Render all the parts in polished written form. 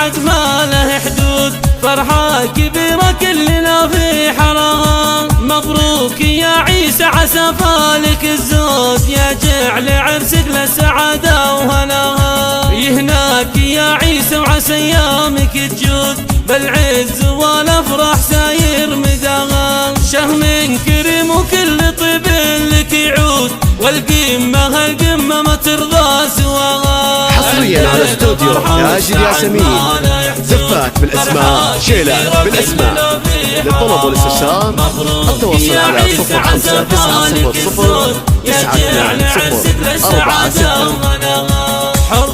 سعد ما له حدود، فرحة كبيرة كلنا في حرها. مبروك يا عيسى عسى فالك الزود، يا جعل عرسك للسعادة وهناها. يهناك يا عيسى وعسى ايامك تجود، بالعز والافراح ساير مداها. شهم كريم وكل طيب لك يعود، والقمة هالقمة ما ترضى سواها. حصريا على استوديو تاج الياسمين، زفات بالاسماء، شيلات بالاسماء. للطلب والاستفسار التواصل على 05 929 حر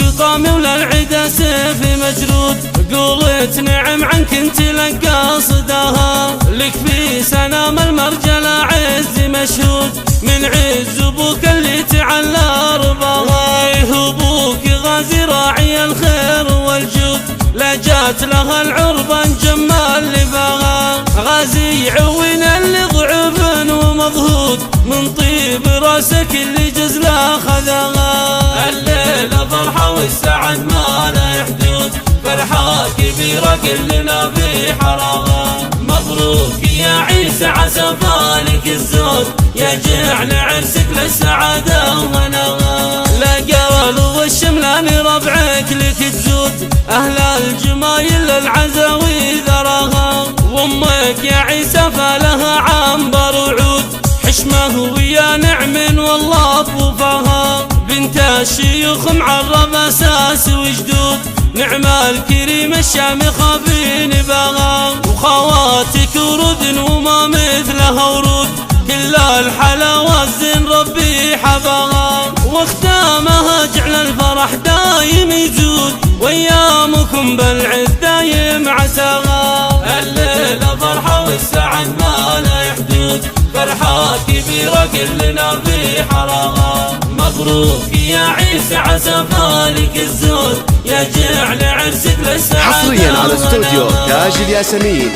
قطامي ولا العدا سيف مجرود، قولت نعم عنك انت لقى صداها. لك في سنام المرجلة عز مشهود، من عز ابوك اللي تعلى رباها. ابوك غازي راعي الخير والجود، لا جات لها العربان جمال لباها. غازي عوين اللي ضعف ومضهود، من طيب راسك اللي جزله خذاها. الليلة فرحة والسعد ما له حدود، فرحة كبيرة كلنا في حراها. مبروك يا عيسى عسى فالك الزود، يا جعل عرسك للسعادة وهناها. لا قرل والشملان ربعك لك تزود، أهل الجمايل العزاوي ذراها. وامك يا عيسى فلها عنبر وعود، حشمه ويا نعم والله بوفاها. بنت الشيوخ معرب اساس وجدود، نعم الكريم الشامخة في نباها. وخواتك ورود وما مثلها ورود، كل الحلاوة الزين ربي حباها. واختامها جعل الفرح دايم يزود، وايامكم بالعز دايم عساها. الليلة فرحة والسعد ما له حدود، فرحة كبيرة كلنا في حراها. مبروك يا عيسى عسى فالك الزود، يا جعل عرسك للسعادة. حصريا على استوديو تاج الياسمين،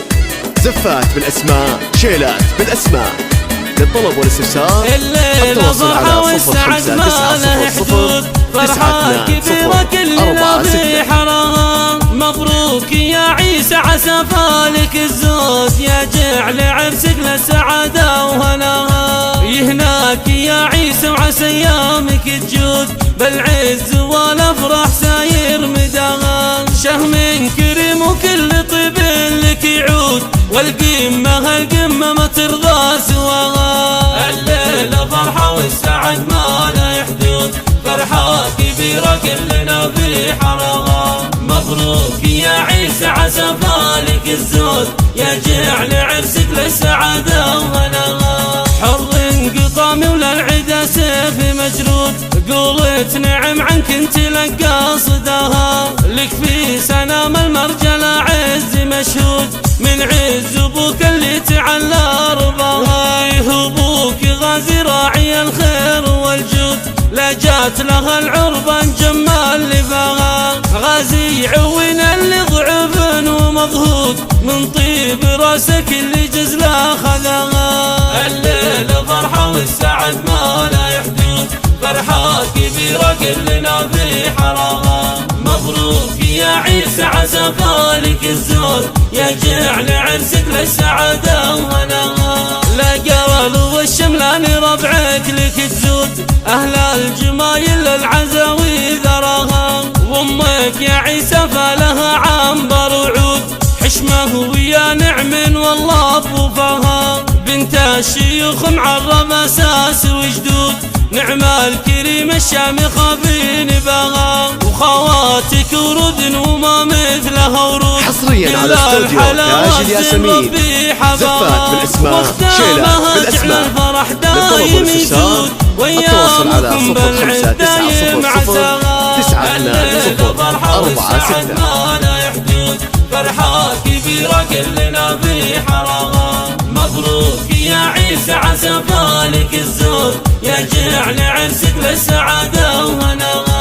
زفات بالاسماء، شيلات بالاسماء. للطلب والاستفسار التواصل على 05 فرحة كبيرة كلنا في حراها. مبروك يا عيسى عسى فالك الزود، يا جعل عرسك للسعادة وهناها. يهناك يا عيسى وعسى ايامك تجود، بالعز والافراح ساير مداها. شهم كريم وكل طيب لك يعود، والقمة هالقمة ما ترضى سواها. الليلة فرحة والسعد ما له حدود، فرحة كبيرة كلنا في حراها. مبروك يا عيسى عسى فالك الزود، يا جعل عرسك للسعادة وهناها. حر قطامي ولا العدا سيف مجرود، قولت نعم عنك انت لقى صداها. لك في سنام المرجلة عز مشهود، من عز ابوك اللي تعلى رباها. ابوك غازي راعي الخير والجود، لا جات لها العربان جمال لباها. غازي عوين اللي ضعف ومضهود، من طيب راسك اللي جزله خذاها. الليلة فرحة والسعد ما له حدود، فرحة كبيرة كلنا في حراها. مبروك يا عيسى عسى فالك الزود، يا جعل عرسك للسعادة وهناها. لا قرل والشملان ربعك لك تزود، أهل الجمايل العزاوي ذراها. وامك يا عيسى فلها عنبر وعود، حشمه ويا نعم والله بوفاها. بنت الشيوخ معرب اساس وجدود، نعم الكريم الشامخة في نباها. وخواتك ورود وما مثلها ورود، حصريا على استوديو تاج الياسمين، زفات بالاسماء، شيلات بالاسماء. الفرح دايم يزود، وايامكم بالعز دايم عساها. الليلة فرحة والسعد ما له حدود، فرحة كبيرة كلنا في حراها. مبروك يا عيسى عسى فالك الزود، يا جعل عرسك للسعادة وهناها.